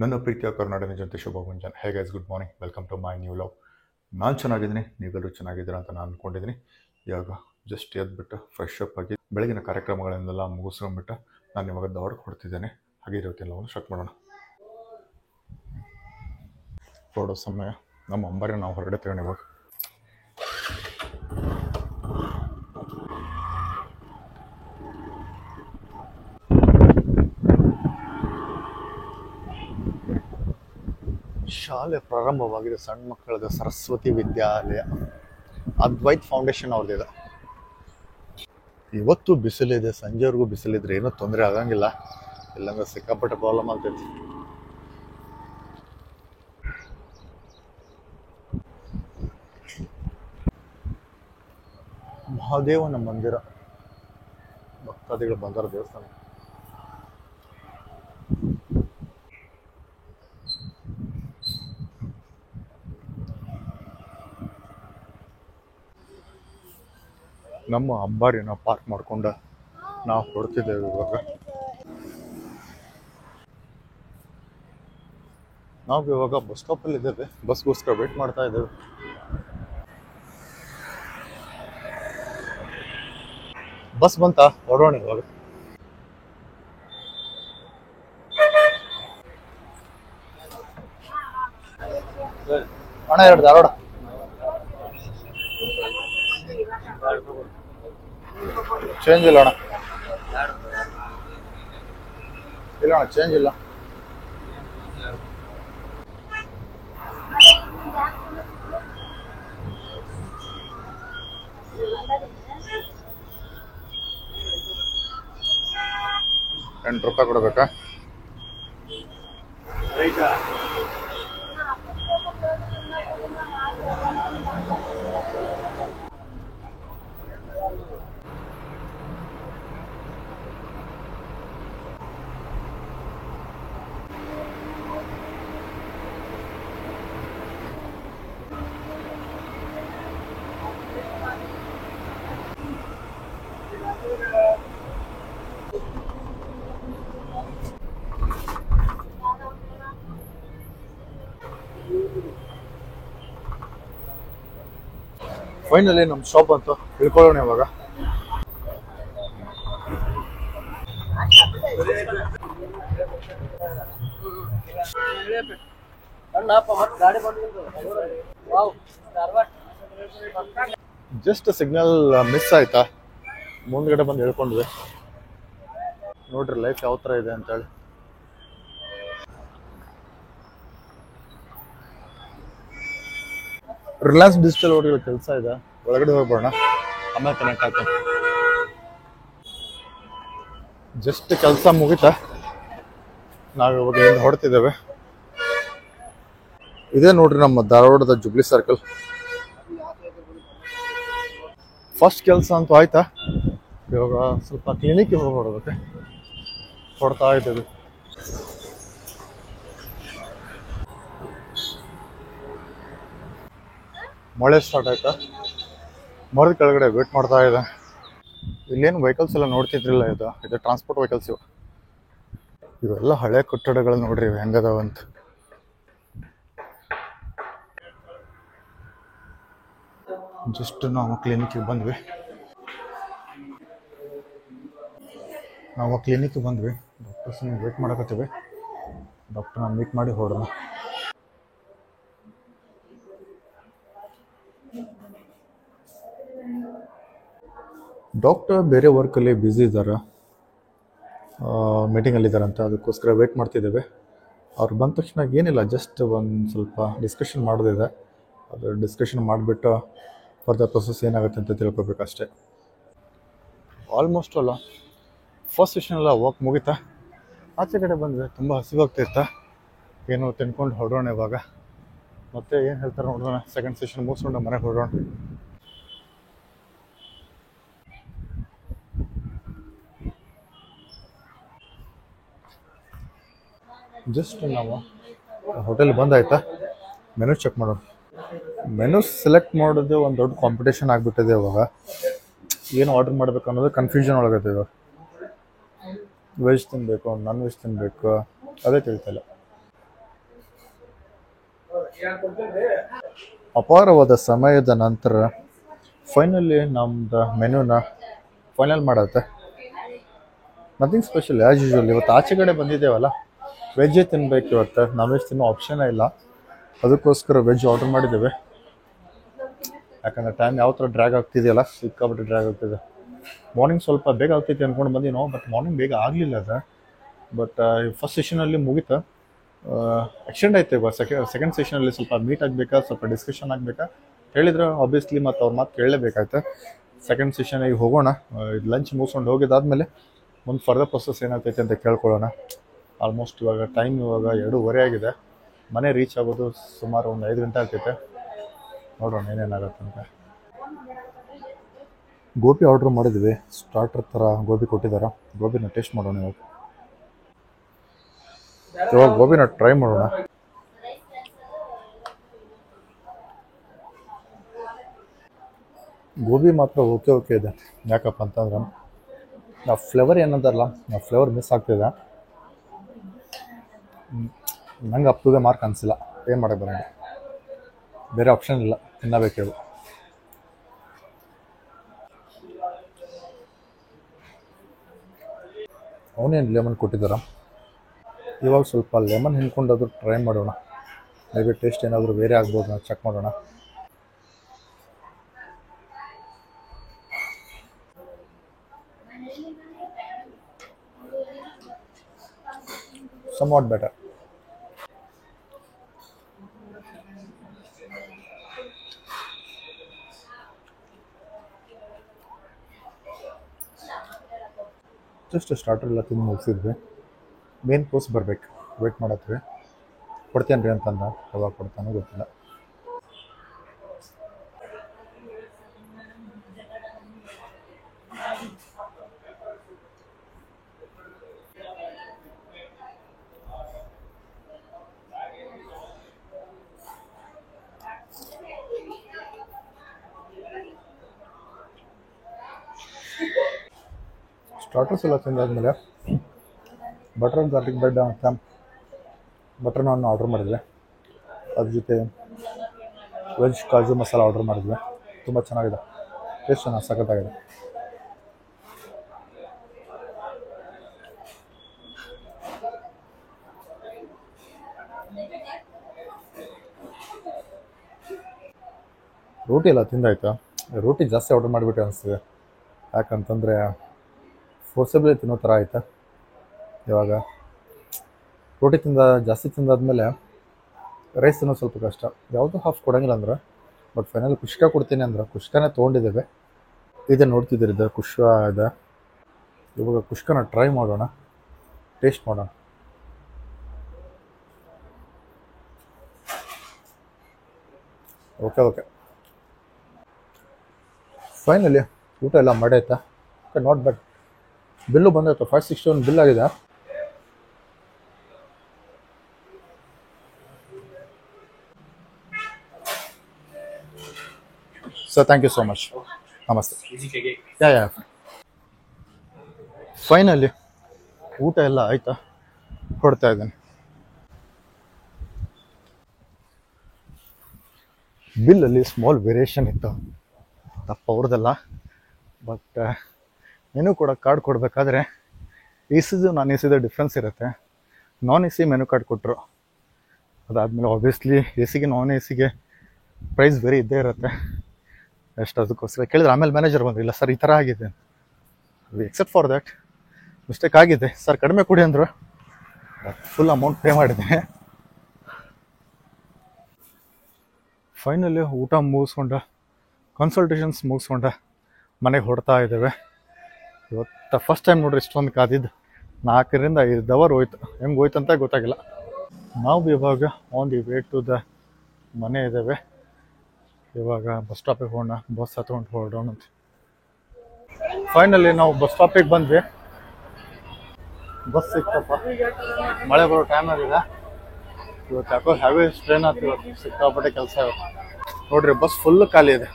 ನನ್ನ ಪ್ರೀತಿಯ ಕರ್ನಾಟಕ ಜನತೆ ಶುಭ ಮುಂಜಾನೆ. Hey guys, good morning, welcome to my new love. ನಾನು ಚೆನ್ನಾಗಿದ್ದೀನಿ, ನೀವೆಲ್ಲರೂ ಚೆನ್ನಾಗಿದ್ದೀರಾ ಅಂತ ನಾನು ಅಂದ್ಕೊಂಡಿದ್ದೀನಿ. ಇವಾಗ ಜಸ್ಟ್ ಎದ್ಬಿಟ್ಟು ಫ್ರೆಶ್ ಅಪ್ ಆಗಿ ಬೆಳಗಿನ ಕಾರ್ಯಕ್ರಮಗಳನ್ನೆಲ್ಲ ಮುಗಿಸ್ಕೊಂಡ್ಬಿಟ್ಟು ನಾನು ಇವಾಗ ದೌಡಕ್ಕೆ ಹೊಡ್ತಿದ್ದೇನೆ. ಹಾಗೆ ಇರುತ್ತೆಲ್ಲ ಒಂದು ಸ್ಟಾರ್ಟ್ ಮಾಡೋಣ. ಹೊರಡೋ ಸಮಯ. ನಮ್ಮ ಅಂಬಾರಿ ನಾವು ಹೊರಡೆ ತಗೊಂಡು ಇವಾಗ ಶಾಲೆ ಪ್ರಾರಂಭವಾಗಿದೆ. ಸಣ್ಣ ಮಕ್ಕಳದ ಸರಸ್ವತಿ ವಿದ್ಯಾಲಯ, ಅದ್ವೈತ್ ಫೌಂಡೇಶನ್ ಅವ್ರದ್ದಿದೆ. ಇವತ್ತು ಬಿಸಿಲಿದೆ, ಸಂಜೆವರೆಗೂ ಬಿಸಿಲಿದ್ರೆ ಏನೂ ತೊಂದರೆ ಆಗಂಗಿಲ್ಲ, ಇಲ್ಲಾಂದ್ರೆ ಸಿಕ್ಕಾಪಟ್ಟೆ ಪ್ರಾಬ್ಲಮ್ ಆಗ್ತೈತಿ. ಮಹಾದೇವನ ಮಂದಿರ, ಭಕ್ತಾದಿಗಳು ಬಂದಾರ ದೇವಸ್ಥಾನ. ನಮ್ಮ ಅಂಬಾರಿನ ಪಾರ್ಕ್ ಮಾಡ್ಕೊಂಡು ನಾವು ಹೊಡ್ತಿದ್ದೇವೆ. ಇವಾಗ ಬಸ್ ಸ್ಟಾಪಲ್ಲಿ ಇದ್ದೇವೆ, ಬಸ್ಗೋಸ್ಕರ ವೇಟ್ ಮಾಡ್ತಾ ಇದ್ದೇವೆ. ಬಸ್ ಬಂತ, ಹೊರಡೋಣ ಇವಾಗ. ಅಣ್ಣ, 2 ಧಾರವಾಡ. ಚೇಂಜ್ ಇಲ್ಲ ಅಣ್ಣ, ಇಲ್ಲ ಅಣ್ಣ, ಚೇಂಜ್ ಇಲ್ಲ. ₹8 ಕೊಡ್ಬೇಕಾ? ಫೈನಲಿ ನಮ್ಮ ಶಾಪ್ ಅಂತ ತಿಳ್ಕೊಳ್ಳೋಣ ಇವಾಗ. ಜಸ್ಟ್ ಸಿಗ್ನಲ್ ಮಿಸ್ ಆಯ್ತಾ, ಮುಂದ್ಗಡೆ ಬಂದು ಹೇಳ್ಕೊಂಡ್ವಿ. ನೋಡ್ರಿ ಲೈಫ್ ಯಾವ ಥರ ಇದೆ ಅಂತೇಳಿ. ರಿಲಯನ್ಸ್ ಡಿಜಿಟಲ್ ಅವ್ರಿಗೆ ಕೆಲಸ ಇದೆ, ಒಳಗಡೆ ಹೋಗ್ಬೋಣ, ಆಮೇಲೆ ಕನೆಕ್ಟ್ ಆಗ್ತದೆ. ಜಸ್ಟ್ ಕೆಲಸ ಮುಗಿತಾ ನಾವು ಇವಾಗ ಇಲ್ಲಿಂದ ಹೊಡ್ತಿದ್ದೇವೆ. ಇದೇ ನೋಡ್ರಿ ನಮ್ಮ ಧಾರವಾಡದ ಜುಬ್ಲಿ ಸರ್ಕಲ್. ಫಸ್ಟ್ ಕೆಲಸ ಅಂತೂ ಆಯ್ತಾ, ಇವಾಗ ಸ್ವಲ್ಪ ಕ್ಲಿನಿಕ್ಗೆ ಹೋಗಿ ಹೊಡೋದಕ್ಕೆ ಹೊಡ್ತಾ ಇದ್ದೇವೆ. ಮಳೆ ಸ್ಟಾರ್ಟ್ ಆಯ್ತಾ, ಮರದ ಕೆಳಗಡೆ ವೇಟ್ ಮಾಡ್ತಾ ಇದೆ. ಇಲ್ಲೇನು ವೆಹಿಕಲ್ಸ್ ಎಲ್ಲ ನೋಡ್ತಿದ್ರಿಲ್ಲ, ಇದು ಟ್ರಾನ್ಸ್ಪೋರ್ಟ್ ವೆಹಿಕಲ್ಸ್. ಇವೆಲ್ಲ ಹಳೆ ಕಟ್ಟಡಗಳು ನೋಡ್ರಿ ಹೆಂಗದಾವಂತ. ಜಸ್ಟ್ ನಾವು ಕ್ಲಿನಿಕ್ಗೆ ಬಂದ್ವಿ. ಡಾಕ್ಟರ್ಸ್ ವೇಟ್ ಮಾಡಕತ್ತೀವಿ. ಡಾಕ್ಟರ್ನ ಮೀಟ್ ಮಾಡಿ ಹೊರಡೋಣ. ಡಾಕ್ಟರ್ ಬೇರೆ ವರ್ಕಲ್ಲಿ ಬ್ಯುಸಿ ಇದ್ದಾರೆ, ಮೀಟಿಂಗಲ್ಲಿದ್ದಾರಂತ, ಅದಕ್ಕೋಸ್ಕರ ವೇಟ್ ಮಾಡ್ತಿದ್ದೇವೆ. ಅವ್ರು ಬಂದ ತಕ್ಷಣ ಏನಿಲ್ಲ, ಜಸ್ಟ್ ಒಂದು ಸ್ವಲ್ಪ ಡಿಸ್ಕಷನ್ ಮಾಡೋದಿದೆ. ಅದು ಡಿಸ್ಕಷನ್ ಮಾಡಿಬಿಟ್ಟು ಫರ್ದರ್ ಪ್ರೊಸೆಸ್ ಏನಾಗುತ್ತೆ ಅಂತ ತಿಳ್ಕೊಬೇಕಷ್ಟೇ. ಆಲ್ಮೋಸ್ಟ್ ಅಲ್ಲ ಫಸ್ಟ್ ಸೆಷನ್ ಎಲ್ಲ ವರ್ಕ್ ಮುಗಿತಾ, ಆಚೆ ಕಡೆ ಬಂದರೆ ತುಂಬ ಹಸಿವಾಗ್ತಿರ್ತಾ, ಏನೋ ತಿನ್ಕೊಂಡು ಹೊರಡೋಣ ಇವಾಗ. ಮತ್ತೆ ಏನು ಹೇಳ್ತಾರೆ ನೋಡೋಣ. ಸೆಕೆಂಡ್ ಸೆಷನ್ ಮುಗಿಸ್ಕೊಂಡು ಮನೆಗೆ ಹೊರಡೋಣ. ಜಸ್ಟ್ ನಾವು ಹೋಟೆಲ್ ಬಂದಾಯ್ತಾ, ಮೆನು ಚೆಕ್ ಮಾಡೋಣ. ಮೆನು ಸೆಲೆಕ್ಟ್ ಮಾಡೋದು ಒಂದು ದೊಡ್ಡ ಕಾಂಪಿಟೇಷನ್ ಆಗಿಬಿಟ್ಟಿದೆ ಇವಾಗ. ಏನು ಆರ್ಡರ್ ಮಾಡಬೇಕು ಅನ್ನೋದು ಕನ್ಫ್ಯೂಷನ್ ಒಳಗತ್ತೆ ಇವಾಗ. ವೆಜ್ ತಿನ್ನಬೇಕು, ನಾನ್ ವೆಜ್ ತಿನ್ನಬೇಕು, ಅದೇ ತಿಳಿತಲ್ಲ. ಅಪಾರವಾದ ಸಮಯದ ನಂತರ ಫೈನಲಿ ನಮ್ದು ಮೆನುನ ಫೈನಲ್ ಮಾಡತ್ತೆ. Nothing special as usual. ಇವತ್ತು ಆಚೆ ಕಡೆ ಬಂದಿದ್ದೇವಲ್ಲ, ವೆಜ್ಜೇ ತಿನ್ಬೇಕು ಇವತ್ತು, ನಾನ್ ವೆಜ್ ತಿನ್ನೋ ಆಪ್ಷನೇ ಇಲ್ಲ. ಅದಕ್ಕೋಸ್ಕರ ವೆಜ್ ಆರ್ಡರ್ ಮಾಡಿದ್ದೇವೆ. ಯಾಕಂದರೆ ಟೈಮ್ ಯಾವ ಥರ ಡ್ರ್ಯಾಗ್ ಆಗ್ತಿದೆಯಲ್ಲ, ಸಿಕ್ಕಾಬಿಟ್ಟು ಡ್ರ್ಯಾಗ್ ಆಗ್ತಿದೆ. ಮಾರ್ನಿಂಗ್ ಸ್ವಲ್ಪ ಬೇಗ ಆಗ್ತೈತಿ ಅಂದ್ಕೊಂಡು ಬಂದಿ ನಾವು, ಬಟ್ ಮಾರ್ನಿಂಗ್ ಬೇಗ ಆಗಲಿಲ್ಲ ಅದು. ಬಟ್ ಫಸ್ಟ್ ಸೆಷನಲ್ಲಿ ಮುಗೀತು, ಎಕ್ಸ್ಟೆಂಡ್ ಆಯ್ತು. ಇವಾಗ ಸೆಕೆಂಡ್ ಸೆಷನಲ್ಲಿ ಸ್ವಲ್ಪ ಮೀಟ್ ಆಗಬೇಕಾ, ಸ್ವಲ್ಪ ಡಿಸ್ಕಷನ್ ಆಗಬೇಕಾ ಹೇಳಿದ್ರೆ ಆಬ್ವಿಯಸ್ಲಿ ಮತ್ತು ಅವ್ರ ಮಾತು ಕೇಳಲೇಬೇಕಾಯ್ತು. ಸೆಕೆಂಡ್ ಸೆಷನಿಗೆ ಹೋಗೋಣ. ಲಂಚ್ ಮುಗಿಸ್ಕೊಂಡು ಹೋಗಿದ್ದಾದ್ಮೇಲೆ ಮುಂದೆ ಫರ್ದರ್ ಪ್ರೊಸೆಸ್ ಏನಾಗ್ತೈತೆ ಅಂತ ಕೇಳ್ಕೊಳ್ಳೋಣ. ಆಲ್ಮೋಸ್ಟ್ ಇವಾಗ ಟೈಮ್ 2:30 ಆಗಿದೆ. ಮನೆ ರೀಚ್ ಆಗೋದು ಸುಮಾರು ಒಂದು 5 ಗಂಟೆ ಆಗ್ತೈತೆ. ನೋಡೋಣ ಏನೇನಾಗತ್ತಂತ. ಗೋಬಿ ಆರ್ಡ್ರ್ ಮಾಡಿದ್ವಿ. ಸ್ಟಾರ್ಟರ್ ಥರ ಗೋಬಿ ಕೊಟ್ಟಿದ್ದಾರೆ. ಗೋಬಿನ ಟೇಸ್ಟ್ ಮಾಡೋಣ ಇವಾಗ ಗೋಬಿನ ಟ್ರೈ ಮಾಡೋಣ. ಗೋಬಿ ಮಾತ್ರ ಓಕೆ ಇದೆ. ಯಾಕಪ್ಪ ಅಂತಂದ್ರೆ ಆ ಫ್ಲೇವರ್ ಏನಂತಾರಲ್ಲ, ಆ ಫ್ಲೇವರ್ ಮಿಸ್ ಆಗ್ತಿದೆ. ನಂಗೆ ಅಪ್ ಟು ದ ಮಾರ್ಕ್ ಅನಿಸಿಲ್ಲ. ಏನು ಮಾಡೋಕ್ಕೆ ಬರೋಣ, ಬೇರೆ ಆಪ್ಷನ್ ಇಲ್ಲ, ತಿನ್ನಬೇಕಿವು. ಅವನೇನು ಲೆಮನ್ ಕೊಟ್ಟಿದ್ದಾರೆ. ಇವಾಗ ಸ್ವಲ್ಪ ಲೆಮನ್ ಹಿಂಡ್ಕೊಂಡಾದ್ರೂ ಟ್ರೈ ಮಾಡೋಣ. ಮೇ ಬಿ ಟೇಸ್ಟ್ ಏನಾದರೂ ಬೇರೆ ಆಗ್ಬೋದು, ನಾವು ಚೆಕ್ ಮಾಡೋಣ. somewhat better. ಜಸ್ಟ್ ಸ್ಟಾರ್ಟರ್ ಎಲ್ಲ ತಿಂದು ಮುಗಿಸಿದ್ವಿ. ಮೇನ್ ಕೋರ್ಸ್ ಬರಬೇಕು, ವೇಟ್ ಮಾಡತ್ತೀವಿ. ಕೊಡ್ತೇನೆ ರೀ ಅಂತಂದ, ಯಾವಾಗ ಕೊಡ್ತಾನೋ ಗೊತ್ತಿಲ್ಲ. ಸ್ಟಾರ್ಟರ್ಸ್ ಎಲ್ಲ ತಿಂದಾದ್ಮೇಲೆ ಬಟರ್ ಗಾರ್ಲಿಕ್ ಬ್ರೆಡ್ ಅಂತ ಬಟರ್ ನಾನ್ ಆರ್ಡ್ರ್ ಮಾಡಿದ್ವಿ. ಅದ್ರ ಜೊತೆ ವೆಜ್ ಕಾಜು ಮಸಾಲ ಆರ್ಡ್ರ್ ಮಾಡಿದ್ವಿ. ತುಂಬ ಚೆನ್ನಾಗಿದೆ, ಟೇಸ್ಟ್ ಚೆನ್ನಾಗಿ ಸಖತ್ತಾಗಿದೆ. ರೋಟಿ ಎಲ್ಲ ತಿಂದಾಯ್ತು. ರೋಟಿ ಜಾಸ್ತಿ ಆರ್ಡ್ರ್ ಮಾಡಿಬಿಟ್ಟೆ ಅನಿಸ್ತಿದೆ. ಯಾಕಂತಂದರೆ ಫೋರ್ಸಬಲಿ ತಿನ್ನೋ ಥರ ಆಯ್ತು. ಇವಾಗ ರೋಟಿ ಜಾಸ್ತಿ ತಿಂದಾದ್ಮೇಲೆ ರೈಸ್ ತಿನ್ನೋದು ಸ್ವಲ್ಪ ಕಷ್ಟ. ಯಾವುದೂ ಹಾಫ್ ಕೊಡೋಂಗಿಲ್ಲ ಅಂದ್ರೆ. ಬಟ್ ಫೈನಲ್ ಕುಷ್ಕ ಕೊಡ್ತೀನಿ ಅಂದ್ರೆ ಕುಷ್ಕನೇ ತೊಗೊಂಡಿದ್ದೇವೆ. ಇದೇ ನೋಡ್ತಿದ್ದೀರಿ, ಇದು ಕುಷ್ಕ ಇದೆ. ಇವಾಗ ಕುಷ್ಕನ ಟ್ರೈ ಮಾಡೋಣ, ಟೇಸ್ಟ್ ಮಾಡೋಣ. ಓಕೆ ಫೈನಲಿ ಊಟ ಎಲ್ಲ ಮಾಡಾಯ್ತಾ? Okay, not bad. ಬಿಲ್ಲು ಬಂದಾಯ್ತು, 561 ಬಿಲ್ ಆಗಿದೆ. Sir thank you so much. ನಮಸ್ತೆ. ಯಾ ಫೈನಲಿ ಊಟ ಎಲ್ಲ ಆಯ್ತಾ, ಕೊಡ್ತಾ ಇದ್ದೇನೆ. ಬಿಲ್ಲಲ್ಲಿ ಸ್ಮಾಲ್ ವೇರಿಯೇಷನ್ ಇತ್ತು, ತಪ್ಪ ಅವ್ರದ್ದೆಲ್ಲ. ಬಟ್ ಮೆನು ಕೂಡ ಕಾರ್ಡ್ ಕೊಡಬೇಕಾದ್ರೆ A Siddu non A Siddu difference ಇರುತ್ತೆ. Non A C menu card ಕೊಟ್ಟರು. ಅದಾದಮೇಲೆ ಆಬ್ವಿಯಸ್ಲಿ ಎ ಸಿಗೆ ನಾನ್ ಎ ಸಿಗೆ ಪ್ರೈಸ್ ಬೇರೆ ಇದ್ದೇ ಇರುತ್ತೆ. ಎಷ್ಟು ಅದಕ್ಕೋಸ್ಕರ ಕೇಳಿದ್ರೆ ಆಮೇಲೆ ಮ್ಯಾನೇಜರ್ ಬಂದರು, ಇಲ್ಲ ಸರ್ ಈ ಥರ ಆಗಿದೆ, ಎಕ್ಸೆಪ್ಟ್ ಫಾರ್ ದ್ಯಾಟ್ ಮಿಸ್ಟೇಕ್ ಆಗಿದೆ ಸರ್, ಕಡಿಮೆ ಕೊಡಿ ಅಂದರು. ಫುಲ್ ಅಮೌಂಟ್ ಪೇ ಮಾಡಿದೆ. ಫೈನಲಿ ಊಟ ಮುಗಿಸ್ಕೊಂಡು ಕನ್ಸಲ್ಟೇಷನ್ಸ್ ಮುಗಿಸ್ಕೊಂಡು ಮನೆಗೆ ಹೊಡ್ತಾ ಇದ್ದೇವೆ. ಇವತ್ತು ಫಸ್ಟ್ ಟೈಮ್ ನೋಡ್ರಿ ಇಷ್ಟೊಂದು ಕಾದಿದ್ದು. 4 ರಿಂದ 5 ಅವರ್ ಹೋಯ್ತು. ಹೆಂಗೆ ಹೋಯ್ತು ಅಂತ ಗೊತ್ತಾಗಿಲ್ಲ. ನಾವು ಇವಾಗ on the way to the ಮನೆ ಇದ್ದೇವೆ. ಇವಾಗ ಬಸ್ ಸ್ಟಾಪಿಗೆ ಹೋಗೋಣ, ಬಸ್ ಹತ್ಕೊಂಡು ಹೊರಡೋಣ ಅಂತ. ಫೈನಲಿ ನಾವು ಬಸ್ ಸ್ಟಾಪಿಗೆ ಬಂದ್ವಿ. ಬಸ್ ಸಿಕ್ತಪ್ಪ, ಮಳೆ ಬರೋ ಟೈಮ್ ಆಗಿದೆ. ಇವತ್ತು ಯಾಕೋ ಹ್ಯಾವೇಜ್ ಟ್ರೈನ್ ಆಗ್ತಿವತ್ತು, ಸಿಕ್ಕಾಪಟ್ಟೆ ಕೆಲಸ ಇವತ್ತು. ನೋಡ್ರಿ ಬಸ್ ಫುಲ್ ಖಾಲಿ ಇದೆ.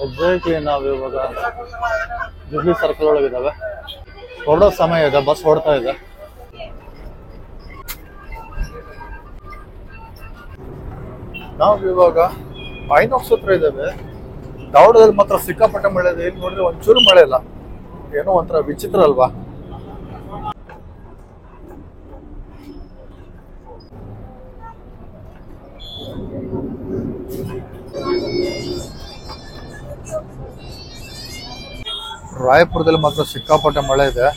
ಎಕ್ಸಾಕ್ಟ್ಲಿ ನಾವು ಇವಾಗ ಜುಬ್ಲಿ ಸರ್ಕಲ್ ಒಳಗಿದ್ದಾವೆ. ಹೊರಡೋ ಸಮಯ ಇದೆ, ಬಸ್ ಹೊಡ್ತಾ ಇದೆ. ನಾವು ಇವಾಗ ಐನಾಕ್ಸ್ ಹತ್ರ ಇದ್ದೇವೆ. ಧಾರವಾಡದಲ್ಲಿ ಮಾತ್ರ ಸಿಕ್ಕಾಪಟ್ಟೆ ಮಳೆ ಇದೆ. ಇಲ್ಲಿ ನೋಡಿದ್ರೆ ಒಂಚೂರು ಮಳೆ ಇಲ್ಲ. ಏನೋ ಒಂಥರ ವಿಚಿತ್ರ ಅಲ್ವಾ? ರಾಯಪುರದಲ್ಲಿ ಮಾತ್ರ ಸಿಕ್ಕಾಪಟ್ಟೆ ಮಳೆ ಇದೆ.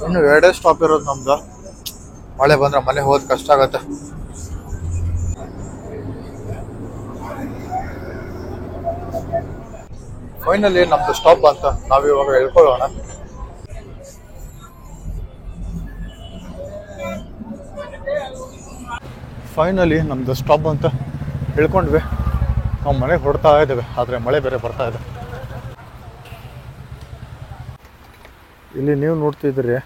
ಇನ್ನು 2 ಸ್ಟಾಪ್ ಇರೋದು ನಮ್ದು. ಮಳೆ ಬಂದ್ರೆ ಮನೆ ಹೋಗೋದು ಕಷ್ಟ ಆಗತ್ತೆ. ಫೈನಲಿ ನಮ್ದು ಸ್ಟಾಪ್ ಅಂತ ನಾವಿವಾಗ ಹೇಳ್ಕೊಳ್ಳೋಣ. ಫೈನಲಿ ನಮ್ದು ಸ್ಟಾಪ್ ಅಂತ ಹೇಳ್ಕೊಂಡ್ವಿ. ನಾವು ಮನೆಗೆ ಹೊರಡ್ತಾ ಇದ್ದೇವೆ, ಆದರೆ ಮಳೆ ಬೇರೆ ಬರ್ತಾ ಇದೆ. ಇಲ್ಲಿ ನೀವು ನೋಡ್ತಿದ್ದೀರಿ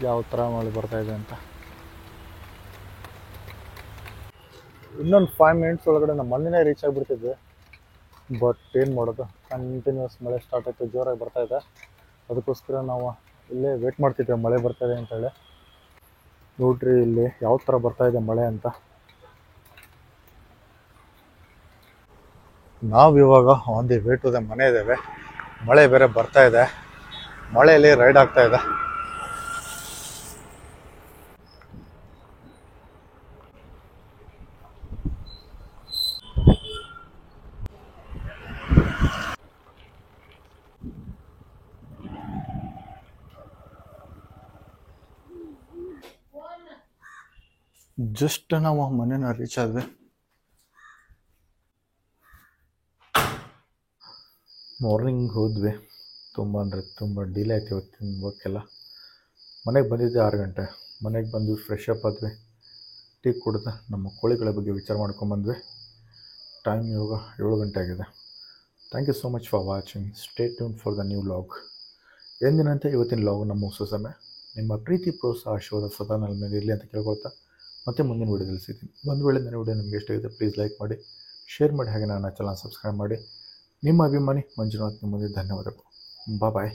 ಯಾವ ಥರ ಮಳೆ ಬರ್ತಾ ಇದೆ ಅಂತ. ಇನ್ನೊಂದು 5 ಮಿನಿಟ್ಸ್ ಒಳಗಡೆ ನಮ್ಮ ಮನೆಯೇ ರೀಚ್ ಆಗಿಬಿಡ್ತಿದ್ವಿ. ಬಟ್ ಏನು ಮಾಡೋದು, ಕಂಟಿನ್ಯೂಸ್ ಮಳೆ ಸ್ಟಾರ್ಟ್ ಆಯಿತು, ಜೋರಾಗಿ ಬರ್ತಾ ಇದೆ. ಅದಕ್ಕೋಸ್ಕರ ನಾವು ಇಲ್ಲೇ ವೇಟ್ ಮಾಡ್ತಿದ್ದೇವೆ ಮಳೆ ಬರ್ತಾಯಿದೆ ಅಂತೇಳಿ. ನೋಡ್ರಿ ಇಲ್ಲಿ ಯಾವ ಥರ ಬರ್ತಾ ಇದೆ ಮಳೆ ಅಂತ. ನಾವಿವಾಗ on the way to the ಮನೆ ಇದ್ದೇವೆ. ಮಳೆ ಬೇರೆ ಬರ್ತಾ ಇದೆ, ಮಳೆಯಲ್ಲಿ ರೈಡ್ ಆಗ್ತಾ ಇದೆ. ಜಸ್ಟ್ ನಾವು ಮನೇನ ರೀಚ್ ಆದ್ವಿ. ಮಾರ್ನಿಂಗ್ ಹೋದ್ವಿ. ತುಂಬ ಅಂದರೆ ತುಂಬ ಡಿಲೇ ಆಯ್ತು ಇವತ್ತಿನ ವರ್ಕೆಲ್ಲ. ಮನೆಗೆ ಬಂದಿದ್ದೆ 6 ಗಂಟೆ. ಮನೆಗೆ ಬಂದು ಫ್ರೆಶ್ ಅಪ್ ಆದ್ವಿ, ಟೀ ಕುಡಿದು ನಮ್ಮ ಕೋಳಿಗಳ ಬಗ್ಗೆ ವಿಚಾರ ಮಾಡ್ಕೊಂಬಂದ್ವಿ. ಟೈಮ್ ಇವಾಗ 7 ಗಂಟೆ ಆಗಿದೆ. Thank you so much for watching. Stay tune for the new vlog. ಎಂದಿನಂತೆ ಇವತ್ತಿನ ವ್ಲಾಗನ್ನು ಮುಗಿಸೋ ಸಮಯ. ನಿಮ್ಮ ಪ್ರೀತಿ ಪ್ರೋತ್ಸಾಹ ಆಶೀರ್ವಾದ ಸದಾ ನನ್ನ ಮೇಲೆ ಇರಲಿ ಅಂತ ಕೇಳ್ಕೊಳ್ತಾ ಮತ್ತೆ ಮುಂದಿನ ವೀಡಿಯೋದಲ್ಲಿ ಸಿಗ್ತೀನಿ. ಒಂದು ವೇಳೆ ನನ್ನ ವೀಡಿಯೋ ನಿಮಗೆ ಇಷ್ಟ ಆಗಿದೆ ಪ್ಲೀಸ್ ಲೈಕ್ ಮಾಡಿ, ಶೇರ್ ಮಾಡಿ, ಹಾಗೆ ನನ್ನ ಚಾನಲ್ ಸಬ್ಸ್ಕ್ರೈಬ್ ಮಾಡಿ. ನಿಮ್ಮ ಅಭಿಮಾನಿ ಮಂಜುನಾಥ್. ನಿಮ್ಮಲ್ಲಿ ಧನ್ಯವಾದಗಳು. ಬಾಯ್.